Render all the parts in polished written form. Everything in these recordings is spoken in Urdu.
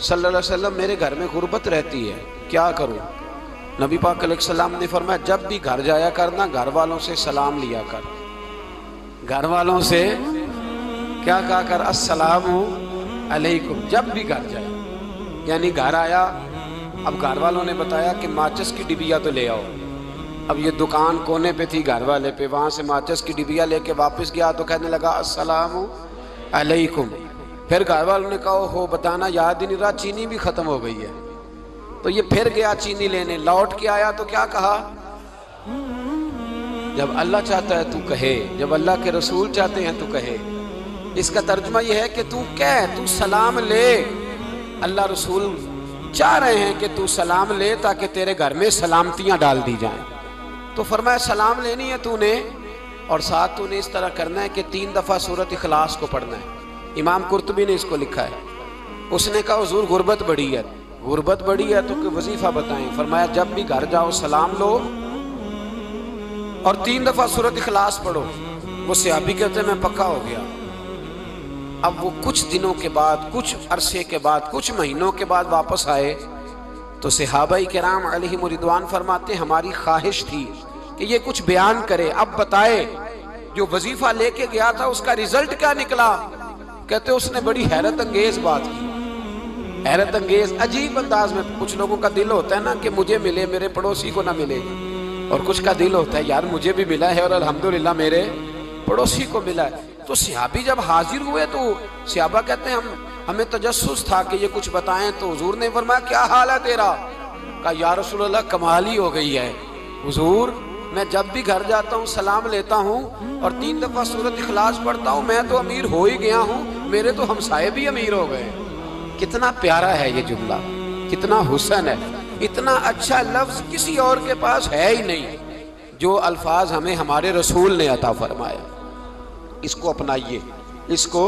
صلی اللہ علیہ وسلم میرے گھر میں غربت رہتی ہے، کیا کروں؟ نبی پاک علیہ السلام نے فرمایا جب بھی گھر جایا کرنا گھر والوں سے سلام لیا کر، گھر والوں سے کیا کہا کر؟ السلام علیکم، جب بھی گھر جائے، یعنی گھر آیا، اب گھر والوں نے بتایا کہ ماچس کی ڈبیا تو لے آؤ، اب یہ دکان کونے پہ تھی گھر والے پہ، وہاں سے ماچس کی ڈبیا لے کے واپس گیا تو کہنے لگا السلام علیکم، پھر گھر والوں نے کہا ہو بتانا یاد ہی نہیں رہا، چینی بھی ختم ہو گئی ہے، تو یہ پھر گیا چینی لینے، لوٹ کے آیا تو کیا کہا؟ جب اللہ چاہتا ہے تو کہے، جب اللہ کے رسول چاہتے ہیں تو کہے۔ اس کا ترجمہ یہ ہے کہ تو کہہ، تو سلام لے، اللہ رسول چاہ رہے ہیں کہ تو سلام لے تاکہ تیرے گھر میں سلامتیاں ڈال دی جائیں۔ تو فرمایا سلام لینی ہے تو نے، اور ساتھ تو نے اس طرح کرنا ہے کہ 3 دفعہ سورۃ اخلاص کو پڑھنا ہے۔ امام قرطبی نے اس کو لکھا ہے، اس نے کہا حضور غربت بڑی ہے، غربت بڑی ہے تو کہ وظیفہ بتائیں؟ فرمایا جب بھی گھر جاؤ سلام لو اور 3 دفعہ سورۃ اخلاص پڑھو۔ وہ صحابی کہتے ہیں میں پکا ہو گیا۔ اب وہ کچھ دنوں کے بعد، کچھ عرصے کے بعد، کچھ مہینوں کے بعد واپس آئے تو صحابہ کرام علیہم رضوان فرماتے ہیں ہماری خواہش تھی کہ یہ کچھ بیان کرے، اب بتائے جو وظیفہ لے کے گیا تھا اس کا رزلٹ کیا نکلا؟ کہتے اس نے بڑی حیرت انگیز بات کی، حیرت انگیز عجیب انداز میں۔ کچھ لوگوں کا دل ہوتا ہے نا کہ مجھے ملے میرے پڑوسی کو نہ ملے، اور کچھ کا دل ہوتا ہے یار مجھے بھی ملا ہے اور الحمدللہ میرے پڑوسی کو ملا ہے۔ تو صحابی جب حاضر ہوئے تو صحابہ کہتے ہیں ہمیں تجسس تھا کہ یہ کچھ بتائیں، تو حضور نے فرمایا کیا حال ہے تیرا؟ کہا یا رسول اللہ کمال ہی ہو گئی ہے حضور، میں جب بھی گھر جاتا ہوں سلام لیتا ہوں اور 3 دفعہ سورۃ اخلاص پڑھتا ہوں، میں تو امیر ہو ہی گیا ہوں، میرے تو ہمسائے بھی امیر ہو گئے۔ کتنا پیارا ہے یہ جملہ، کتنا حسن ہے، اتنا اچھا لفظ کسی اور کے پاس ہے ہی نہیں جو الفاظ ہمیں ہمارے رسول نے عطا فرمایا۔ اس کو اپنائیے، اس کو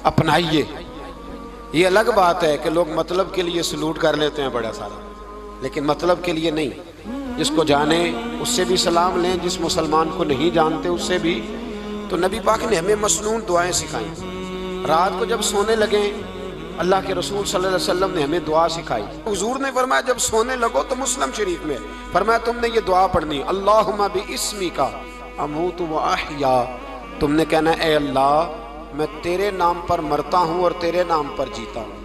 اپنائیے۔ یہ الگ بات ہے کہ لوگ مطلب کے لیے سلوٹ کر لیتے ہیں بڑا سارا، لیکن مطلب کے لیے نہیں۔ جس کو جانے اس سے بھی سلام لیں، جس مسلمان کو نہیں جانتے اس سے بھی۔ تو نبی پاک نے ہمیں مسنون دعائیں سکھائیں۔ رات کو جب سونے لگیں اللہ کے رسول صلی اللہ علیہ وسلم نے ہمیں دعا سکھائی۔ حضور نے فرمایا جب سونے لگو تو مسلم شریف میں فرمایا تم نے یہ دعا پڑھنی، اللہم باسمک اموت و احیا، تم نے کہنا اے اللہ میں تیرے نام پر مرتا ہوں اور تیرے نام پر جیتا ہوں۔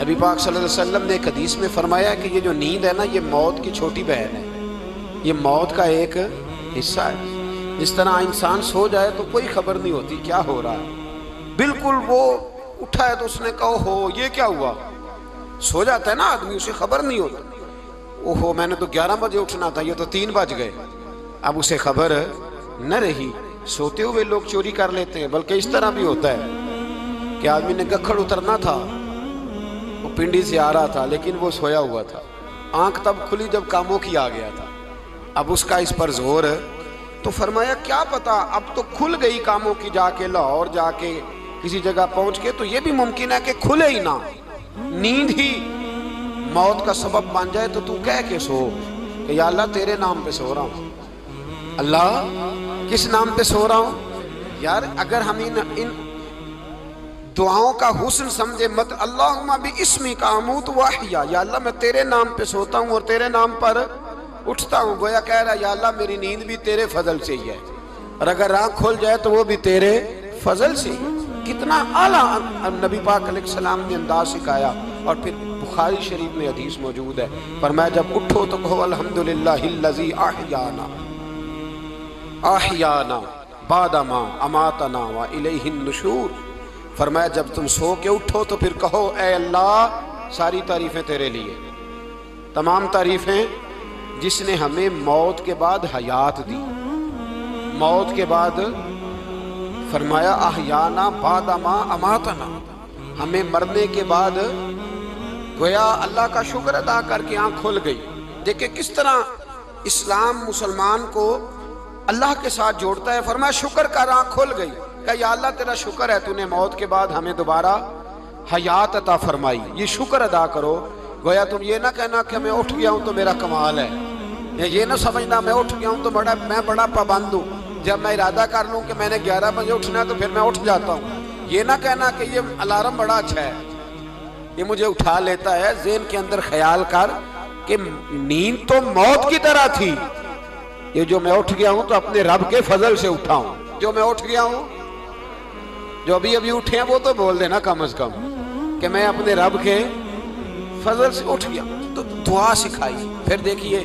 نبی پاک صلی اللہ علیہ وسلم نے ایک حدیث میں فرمایا کہ یہ جو نیند ہے نا یہ موت کی چھوٹی بہن ہے، یہ موت کا ایک حصہ ہے۔ جس طرح انسان سو جائے تو کوئی خبر نہیں ہوتی کیا ہو رہا ہے، بالکل وہ اٹھا ہے تو اس نے کہا ہو یہ کیا ہوا، سو جاتا ہے نا آدمی اسے خبر نہیں ہوتی، اوہو میں نے تو 11 بجے اٹھنا تھا یہ تو 3 بج گئے، اب اسے خبر نہ رہی۔ سوتے ہوئے لوگ چوری کر لیتے ہیں، بلکہ اس طرح بھی ہوتا ہے کہ آدمی نے گکھڑ اترنا تھا، وہ پنڈی سے آ رہا تھا لیکن وہ سویا ہوا تھا، آنکھ تب کھلی جب کاموں کی آ گیا تھا، اب اس کا اس پر زور ہے۔ تو فرمایا کیا پتا اب تو کھل گئی کاموں کی، جا کے لاہور جا کے کسی جگہ پہنچ کے، تو یہ بھی ممکن ہے کہ کھلے ہی نہ، نیند ہی موت کا سبب بن جائے، تو کہہ کے سو کہ یا اللہ تیرے نام پہ سو رہا ہوں۔ اللہ کس نام پہ سو رہا ہوں؟ یار اگر ہم ان دعاؤں کا حسن سمجھے مت، اللہم باسمک اموت و احیا، یا اللہ میں تیرے نام پہ سوتا ہوں اور تیرے نام پر اٹھتا ہوں، گویا کہہ رہا یا اللہ میری نیند بھی تیرے فضل سے ہی ہے، اور اگر آنکھ کھل جائے تو وہ بھی تیرے فضل سے ہی۔ کتنا اعلیٰ نبی پاک علیہ السلام نے انداز سکھایا۔ اور پھر بخاری شریف میں حدیث موجود ہے، فرمایا جب اٹھو تو کہو الحمدللہ الذی احیانا احیانا بعد ما اماتنا والیہ النشور۔ فرمایا جب تم سو کے اٹھو تو پھر کہو اے اللہ ساری تعریفیں تیرے لیے، تمام تعریفیں جس نے ہمیں موت کے بعد حیات دی، موت کے بعد فرمایا احیانا بعد ما اماتنا، ہمیں مرنے کے بعد گویا اللہ کا شکر ادا کر کے آنکھ کھل گئی۔ دیکھیں کس طرح اسلام مسلمان کو اللہ کے ساتھ جوڑتا ہے۔ فرمایا شکر کر، آنکھ کھل گئی، کہ یا اللہ تیرا شکر ہے تو نے موت کے بعد ہمیں دوبارہ حیات عطا فرمائی، یہ شکر ادا کرو۔ گویا تم یہ نہ کہنا کہ میں اٹھ گیا ہوں تو میرا کمال ہے، یہ نہ سمجھنا میں اٹھ گیا ہوں تو میں بڑا پابند ہوں، جب میں ارادہ کر لوں کہ میں نے 11 بجے اٹھنا ہے تو پھر میں اٹھ جاتا ہوں، یہ نہ کہنا کہ یہ الارم بڑا اچھا ہے، یہ مجھے اٹھا لیتا ہے، ذہن کے اندر خیال کر کہ نیند تو موت کی طرح تھی، یہ جو میں اٹھ گیا ہوں تو اپنے رب کے فضل سے اٹھا ہوں، جو میں اٹھ گیا ہوں، جو ابھی ابھی اٹھے ہیں وہ تو بول دینا کم از کم کہ میں اپنے رب کے فضل سے اٹھ گیا. تو دعا سکھائی. پھر دیکھیے